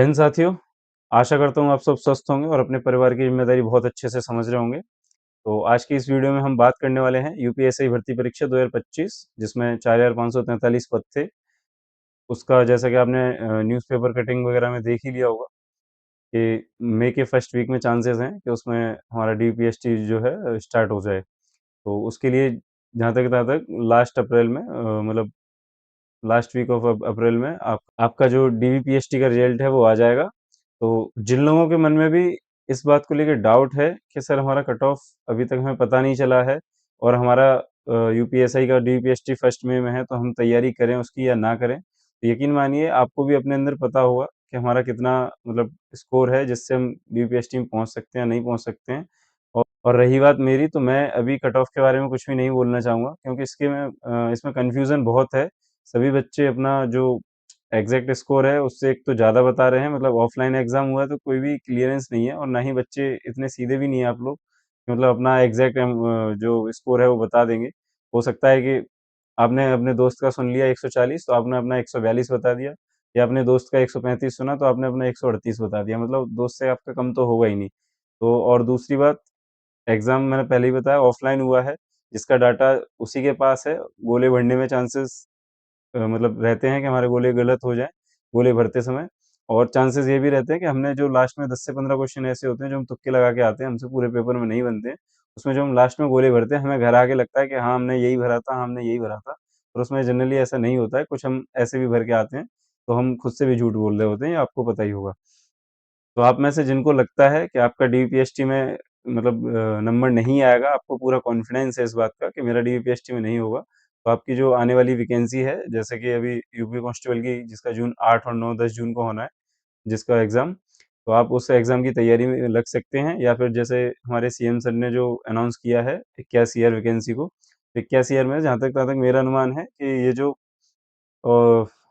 जैन साथियों, आशा करता हूँ आप सब स्वस्थ होंगे और अपने परिवार की जिम्मेदारी बहुत अच्छे से समझ रहे होंगे। तो आज की इस वीडियो में हम बात करने वाले हैं यूपीएससी भर्ती परीक्षा 2025 जिसमें 4543 पद थे। उसका जैसा कि आपने न्यूज़पेपर कटिंग वगैरह में देख ही लिया होगा कि मई के फर्स्ट वीक में चांसेस हैं कि उसमें हमारा डीपीएसटी जो है स्टार्ट हो जाए। तो उसके लिए जहाँ तक लास्ट अप्रैल में मतलब लास्ट वीक ऑफ अप्रैल में आपका जो डीवीपीएसटी का रिजल्ट है वो आ जाएगा। तो जिन लोगों के मन में भी इस बात को लेकर डाउट है कि सर हमारा कट ऑफ अभी तक हमें पता नहीं चला है और हमारा यूपीएसआई का डीवीपीएसटी फर्स्ट में है तो हम तैयारी करें उसकी या ना करें, तो यकीन मानिए आपको भी अपने अंदर पता होगा कि हमारा कितना मतलब स्कोर है जिससे हम डीवीपीएसटी में पहुंच सकते हैं या नहीं पहुंच सकते हैं। और रही बात मेरी, तो मैं अभी कट ऑफ के बारे में कुछ भी नहीं बोलना चाहूँगा क्योंकि इसमें कन्फ्यूज़न बहुत है। सभी बच्चे अपना जो एग्जैक्ट स्कोर है उससे एक तो ज़्यादा बता रहे हैं, मतलब ऑफलाइन एग्जाम हुआ है तो कोई भी क्लियरेंस नहीं है और ना ही बच्चे इतने सीधे भी नहीं है आप लोग कि मतलब अपना एग्जैक्ट जो स्कोर है वो बता देंगे। हो सकता है कि आपने अपने दोस्त का सुन लिया 140 तो आपने अपना 142 बता दिया, या अपने दोस्त का 135 सुना तो आपने अपना 138 बता दिया, मतलब दोस्त से आपका कम तो होगा ही नहीं। तो और दूसरी बात, एग्जाम मैंने पहले ही बताया ऑफलाइन हुआ है, जिसका डाटा उसी के पास है। गोले भरने में चांसेस मतलब रहते हैं कि हमारे गोले गलत हो जाएँ, गोले भरते समय। और चांसेस ये भी रहते हैं कि हमने जो लास्ट में 10 से 15 क्वेश्चन ऐसे होते हैं जो हम तुक्के लगा के आते हैं, हमसे पूरे पेपर में नहीं बनते हैं। उसमें जो हम लास्ट में गोले भरते हैं, हमें घर आके लगता है कि हाँ, हमने यही भरा था, हमने यही भरा था। और उसमें जनरली ऐसा नहीं होता है, कुछ हम ऐसे भी भर के आते हैं, तो हम खुद से भी झूठ बोल रहे होते हैं, ये आपको पता ही होगा। तो आप में से जिनको लगता है कि आपका डीपीएसटी में मतलब नंबर नहीं आएगा, आपको पूरा कॉन्फिडेंस है इस बात का कि मेरा डीपीएसटी में नहीं होगा, तो आपकी जो आने वाली वैकेंसी है, जैसे कि अभी यूपी कांस्टेबल की जिसका जून 8 और 9 10 जून को होना है, जिसका एग्ज़ाम, तो आप उस एग्ज़ाम की तैयारी में लग सकते हैं। या फिर जैसे हमारे सीएम सर ने जो अनाउंस किया है 81 ईयर वैकेंसी को, 81 ईयर में जहाँ तक मेरा अनुमान है कि ये जो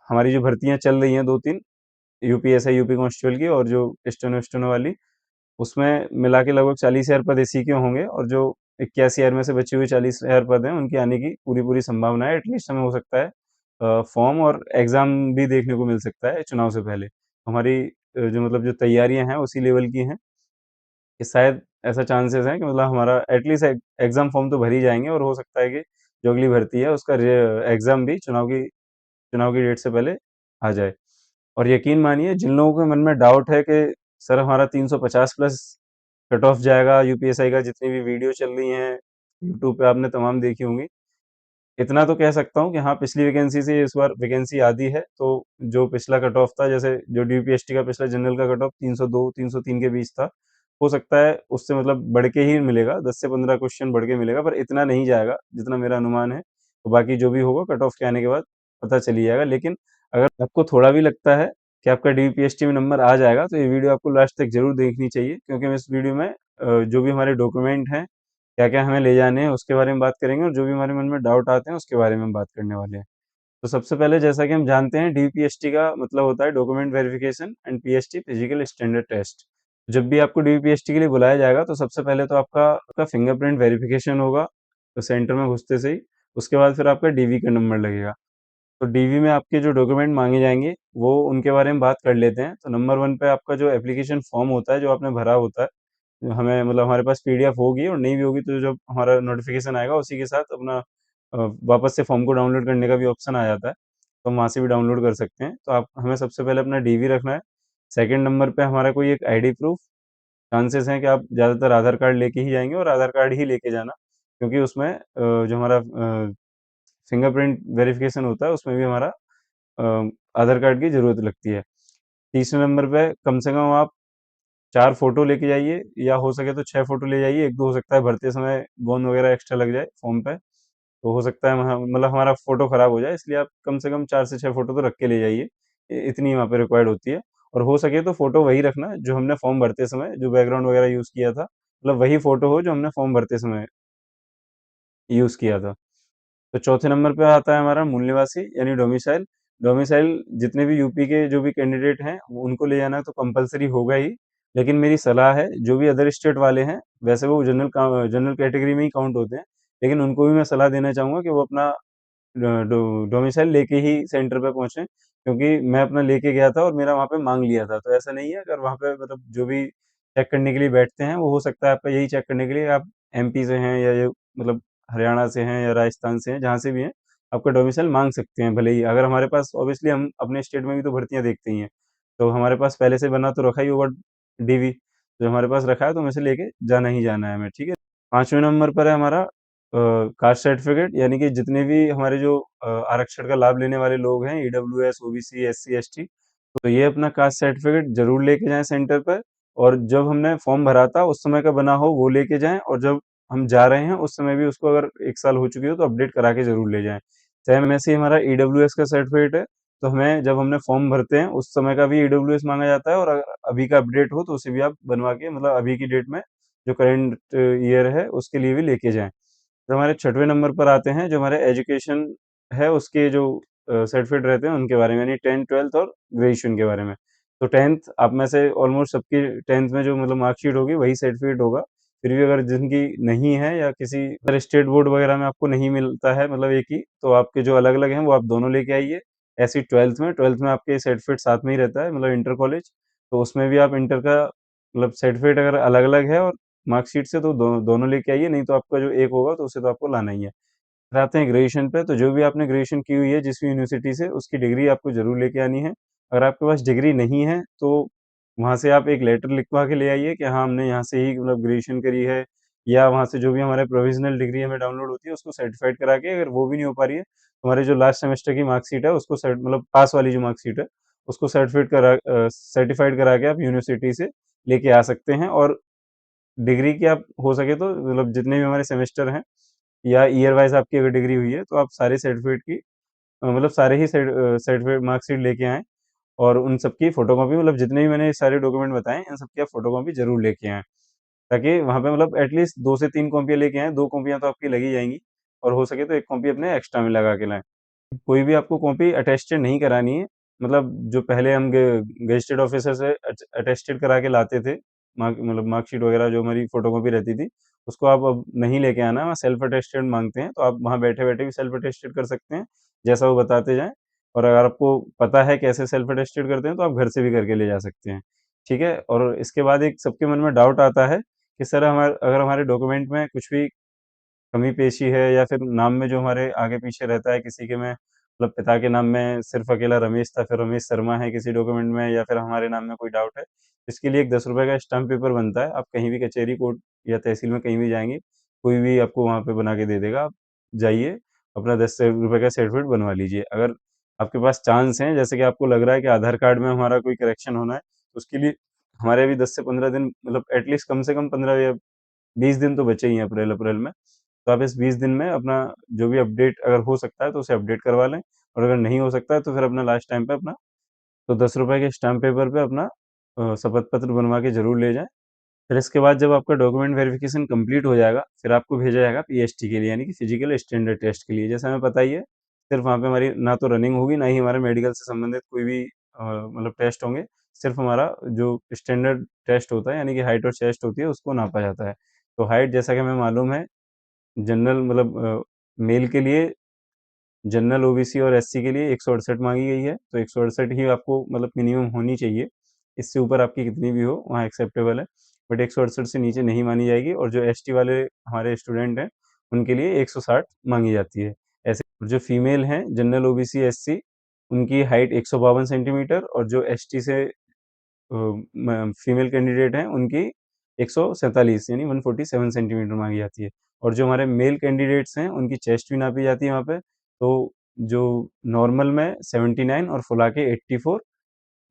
हमारी जो भर्तियाँ चल रही हैं 2-3 यूपीएसआई, यूपी कांस्टेबल की और जो स्टेनो वाली, उसमें मिला के लगभग 40,000 पद इसी के होंगे और जो 81,000 में से बचे हुए 40,000 पद हैं उनके आने की पूरी संभावना है। एटलीस्ट हमें हो सकता है फॉर्म और एग्जाम भी देखने को मिल सकता है चुनाव से पहले। हमारी जो मतलब जो तैयारियां हैं उसी लेवल की हैं कि शायद ऐसा चांसेस है कि मतलब हमारा एटलीस्ट एग्जाम फॉर्म तो भर ही जाएंगे और हो सकता है कि जो अगली भर्ती है उसका एग्जाम भी चुनाव की डेट से पहले आ जाए। और यकीन मानिए जिन लोगों के मन में डाउट है कि सर हमारा 350 प्लस कट ऑफ जाएगा, यूपीएसआई का जितनी भी वीडियो चल रही हैं यूट्यूब पे आपने तमाम देखी होंगी, इतना तो कह सकता हूँ कि हाँ, पिछली वैकेंसी से इस बार वैकेंसी आधी है, तो जो पिछला कट ऑफ था, जैसे जो यूपीएसटी का पिछला जनरल का कट ऑफ 302 303 के बीच था, हो सकता है उससे मतलब बढ़ के ही मिलेगा, 10 से 15 क्वेश्चन बढ़ के मिलेगा, पर इतना नहीं जाएगा जितना मेरा अनुमान है। तो बाकी जो भी होगा कट ऑफ के आने के बाद पता चल ही जाएगा। लेकिन अगर आपको थोड़ा भी लगता है कि आपका डीपीएसटी में नंबर आ जाएगा, तो ये वीडियो आपको लास्ट तक जरूर देखनी चाहिए क्योंकि हम इस वीडियो में जो भी हमारे डॉक्यूमेंट हैं, क्या क्या हमें ले जाने हैं उसके बारे में बात करेंगे और जो भी हमारे मन में डाउट आते हैं उसके बारे में हम बात करने वाले हैं। तो सबसे पहले जैसा कि हम जानते हैं, डीपीएसटी का मतलब होता है document verification and PST physical standard test. जब भी आपको डीपीएसटी के लिए बुलाया जाएगा तो सबसे पहले तो आपका फिंगरप्रिंट वेरिफिकेशन होगा, तो सेंटर में घुसते से ही उसके बाद फिर आपका डीवी का नंबर लगेगा। तो डीवी में आपके जो डॉक्यूमेंट मांगे जाएंगे वो उनके बारे में बात कर लेते हैं। तो नंबर 1 पे आपका जो एप्लीकेशन फॉर्म होता है जो आपने भरा होता है, हमें मतलब हमारे पास पीडीएफ होगी और नहीं भी होगी तो जब हमारा नोटिफिकेशन आएगा उसी के साथ अपना वापस से फॉर्म को डाउनलोड करने का भी ऑप्शन आ जाता है, तो हम वहाँ से भी डाउनलोड कर सकते हैं। तो आप हमें सबसे पहले अपना डीवी रखना है। सेकंड नंबर पे हमारा कोई एक आईडी प्रूफ। चांसेस हैं कि आप ज़्यादातर आधार कार्ड लेके ही जाएंगे और आधार कार्ड ही लेके जाना, क्योंकि उसमें जो हमारा फिंगरप्रिंट वेरिफिकेशन होता है उसमें भी हमारा आधार कार्ड की ज़रूरत लगती है। तीसरे नंबर पे कम से कम आप 4 फ़ोटो लेके जाइए या हो सके तो 6 फ़ोटो ले जाइए। 1-2 हो सकता है भरते समय गोंद वगैरह एक्स्ट्रा लग जाए फ़ॉर्म पे, तो हो सकता है मतलब हमारा फ़ोटो खराब हो जाए, इसलिए आप कम से कम 4 से 6 फ़ोटो तो रख के ले जाइए। इतनी वहाँ पे रिक्वायर्ड होती है। और हो सके तो फ़ोटो वही रखना जो हमने फ़ॉर्म भरते समय जो बैकग्राउंड वगैरह यूज़ किया था, मतलब वही फ़ोटो हो जो हमने फ़ॉर्म भरते समय यूज़ किया था। तो चौथे नंबर पे आता है हमारा मूल निवासी यानी डोमिसाइल। डोमिसाइल जितने भी यूपी के जो भी कैंडिडेट हैं उनको ले जाना तो कंपलसरी होगा ही, लेकिन मेरी सलाह है जो भी अदर स्टेट वाले हैं, वैसे वो जनरल कैटेगरी में ही काउंट होते हैं, लेकिन उनको भी मैं सलाह देना चाहूँगा कि वो अपना डोमिसाइल लेके ही सेंटर पे पहुँचे, क्योंकि मैं अपना लेके गया था और मेरा वहाँ पे माँग लिया था। तो ऐसा नहीं है, अगर वहाँ पे मतलब जो भी चेक करने के लिए बैठते हैं, वो हो सकता है आपका यही चेक करने के लिए आप एमपी से हैं या ये मतलब हरियाणा से हैं या राजस्थान से हैं, जहाँ से भी हैं, आपका डोमिसाइल माँग सकते हैं भले ही। अगर हमारे पास ऑब्वियसली हम अपने स्टेट में भी तो भर्तियाँ देखते ही हैं, तो हमारे पास पहले से बना तो रखा ही होगा डीवी, जो हमारे पास रखा है तो हमें से लेके जाना ही जाना है हमें, ठीक है। 5वें नंबर पर है हमारा कास्ट सर्टिफिकेट, यानी कि जितने भी हमारे जो आरक्षण का लाभ लेने वाले लोग हैं, ईडब्ल्यूएस, ओबीसी, एससी, एसटी, तो ये अपना कास्ट सर्टिफिकेट जरूर लेके जाएं सेंटर पर। और जब हमने फॉर्म भरा था उस समय का बना हो वो लेके जाएं, और जब हम जा रहे हैं उस समय भी उसको अगर 1 साल हो चुकी हो तो अपडेट करा के जरूर ले जाएं। सेम ऐसे ही हमारा ईडब्ल्यूएस का सर्टिफिकेट है, तो हमें जब हमने फॉर्म भरते हैं उस समय का भी ईडब्ल्यूएस मांगा जाता है, और अगर अभी का अपडेट हो तो उसे भी आप बनवा के मतलब अभी की डेट में जो करंट ईयर है उसके लिए भी लेके जाएं। तो हमारे 6वें नंबर पर आते हैं जो हमारे एजुकेशन है उसके जो सर्टिफिकेट रहते हैं उनके बारे में, यानी 10th 12th और ग्रेजुएशन के बारे में। तो 10th आप में से ऑलमोस्ट सबकी 10th में जो मतलब मार्कशीट होगी वही सर्टिफिकेट होगा। फिर भी अगर जिनकी नहीं है या किसी अगर स्टेट बोर्ड वगैरह में आपको नहीं मिलता है मतलब एक ही, तो आपके जो अलग अलग हैं वो आप दोनों लेके आइए। ऐसी 12th में आपके सर्टिफिकेट साथ में ही रहता है, मतलब इंटर कॉलेज, तो उसमें भी आप इंटर का मतलब सर्टिफिकेट अगर अलग अलग है और मार्कशीट से, तो दोनों लेके आइए, नहीं तो आपका जो एक होगा तो उसे तो आपको लाना ही है। फिर आते हैं ग्रेजुएशन पे, तो जो भी आपने ग्रेजुएशन की हुई है जिस भी यूनिवर्सिटी से, उसकी डिग्री आपको जरूर लेके आनी है। अगर आपके पास डिग्री नहीं है तो वहाँ से आप एक लेटर लिखवा के ले आइए कि हाँ हमने यहाँ से ही मतलब ग्रेजुएशन करी है, या वहाँ से जो भी हमारे प्रोविजनल डिग्री हमें डाउनलोड होती है उसको सर्टिफाइड करा के, अगर वो भी नहीं हो पा रही है तो हमारे जो लास्ट सेमेस्टर की मार्कशीट है उसको मतलब पास वाली जो मार्कशीट है उसको सर्टिफाइड करा के आप यूनिवर्सिटी से लेके आ सकते हैं। और डिग्री की आप हो सके तो मतलब जितने भी हमारे सेमेस्टर हैं या ईयर वाइज आपकी अगर डिग्री हुई है तो आप सारे सर्टिफिकेट की मतलब सारे ही सर्टिफिकेट मार्कशीट लेके आएँ, और उन सबकी फोटोकॉपी, मतलब जितने भी मैंने ये सारे डॉक्यूमेंट बताए इन सबकी आप फोटोकॉपी जरूर लेके आएँ, ताकि वहाँ पे मतलब एटलीस्ट 2 से 3 कॉपियाँ लेके आएँ। 2 कॉपियाँ तो आपकी लगी जाएंगी, और हो सके तो एक कॉपी अपने एक्स्ट्रा में लगा के लाएं। कोई भी आपको कॉपी अटेस्टेड नहीं करानी है, मतलब जो पहले हम गजेटेड ऑफिसर से अटेस्टेड करा के लाते थे, मतलब मार्कशीट वगैरह जो हमारी फोटोकॉपी रहती थी, उसको आप अब नहीं लेके आना है, वहाँ सेल्फ अटेस्टेड मांगते हैं, तो आप वहाँ बैठे बैठे भी सेल्फ अटेस्टेड कर सकते हैं जैसा वो बताते जाएं। और अगर आपको पता है कैसे सेल्फ अटेस्टेड करते हैं तो आप घर से भी करके ले जा सकते हैं, ठीक है। और इसके बाद एक सबके मन में डाउट आता है कि सर हमारे अगर हमारे डॉक्यूमेंट में कुछ भी कमी पेशी है, या फिर नाम में जो हमारे आगे पीछे रहता है, किसी के में मतलब पिता के नाम में सिर्फ अकेला रमेश था, फिर रमेश शर्मा है किसी डॉक्यूमेंट में, या फिर हमारे नाम में कोई डाउट है, इसके लिए एक 10 रुपए का स्टाम्प पेपर बनता है। आप कहीं भी कचहरी कोर्ट या तहसील में कहीं भी जाएंगे, कोई भी आपको वहाँ पे बना के दे देगा। आप जाइए, अपना 10 रुपए का सर्टिफिकेट बनवा लीजिए। अगर आपके पास चांस है, जैसे कि आपको लग रहा है कि आधार कार्ड में हमारा कोई करेक्शन होना है, तो उसके लिए हमारे अभी 10 से 15 दिन, मतलब एटलीस्ट कम से कम 15 या 20 दिन तो बचे ही हैं अप्रैल अप्रैल में। तो आप इस 20 दिन में अपना जो भी अपडेट अगर हो सकता है तो उसे अपडेट करवा लें, और अगर नहीं हो सकता है तो फिर अपना लास्ट टाइम पे अपना तो 10 रुपए के स्टाम्प पेपर पे अपना शपथ पत्र बनवा के जरूर ले जाएं। फिर इसके बाद जब आपका डॉक्यूमेंट वेरिफिकेशन कंप्लीट हो जाएगा, फिर आपको भेजा जाएगा पीएसटी के लिए, यानी कि फिजिकल स्टैंडर्ड टेस्ट के लिए। जैसा हमें पता ही है, सिर्फ वहाँ पे हमारी ना तो रनिंग होगी, ना ही हमारे मेडिकल से संबंधित कोई भी मतलब टेस्ट होंगे। सिर्फ हमारा जो स्टैंडर्ड टेस्ट होता है, यानी कि हाइट और चेस्ट होती है, उसको नापा जाता है। तो हाइट जैसा कि हमें मालूम है, जनरल मतलब मेल के लिए, जनरल ओबीसी और एससी के लिए 168 मांगी गई है, तो 168 ही आपको मतलब मिनिमम होनी चाहिए। इससे ऊपर आपकी कितनी भी हो वहाँ एक्सेप्टेबल है, बट 168 से नीचे नहीं मानी जाएगी। और जो एसटी वाले हमारे स्टूडेंट हैं उनके लिए 160 मांगी जाती है। ऐसे जो फीमेल हैं जनरल ओबीसी एससी, उनकी हाइट 152 सेंटीमीटर, और जो एसटी से फीमेल कैंडिडेट हैं उनकी 147 यानी 147 सेंटीमीटर मांगी जाती है। और जो हमारे मेल कैंडिडेट्स हैं उनकी चेस्ट भी नापी जाती है वहाँ पे। तो जो नॉर्मल में 79 और फुला के 84,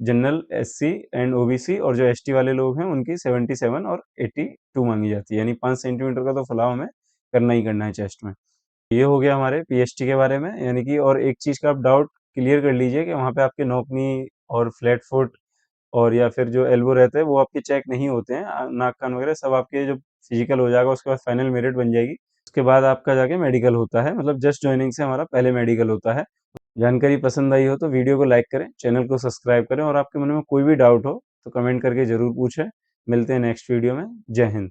जनरल एससी एंड ओबीसी, और जो एसटी वाले लोग हैं उनकी 77 और 82 मांगी जाती है, यानी 5 सेंटीमीटर का तो फुलाव हमें करना ही करना है चेस्ट में। ये हो गया हमारे पीएचटी के बारे में, यानी कि और एक चीज़ का आप डाउट क्लियर कर लीजिए कि वहाँ पे आपके नोकनी और फ्लैट फुट और या फिर जो एल्बो रहते हैं वो आपके चेक नहीं होते हैं। नाक कान वगैरह सब आपके जो फिजिकल हो जाएगा उसके बाद फाइनल मेरिट बन जाएगी, उसके बाद आपका जाके मेडिकल होता है, मतलब जस्ट ज्वाइनिंग से हमारा पहले मेडिकल होता है। जानकारी पसंद आई हो तो वीडियो को लाइक करें, चैनल को सब्सक्राइब करें, और आपके मन में कोई भी डाउट हो तो कमेंट करके ज़रूर पूछें। मिलते हैं नेक्स्ट वीडियो में। जय हिंद।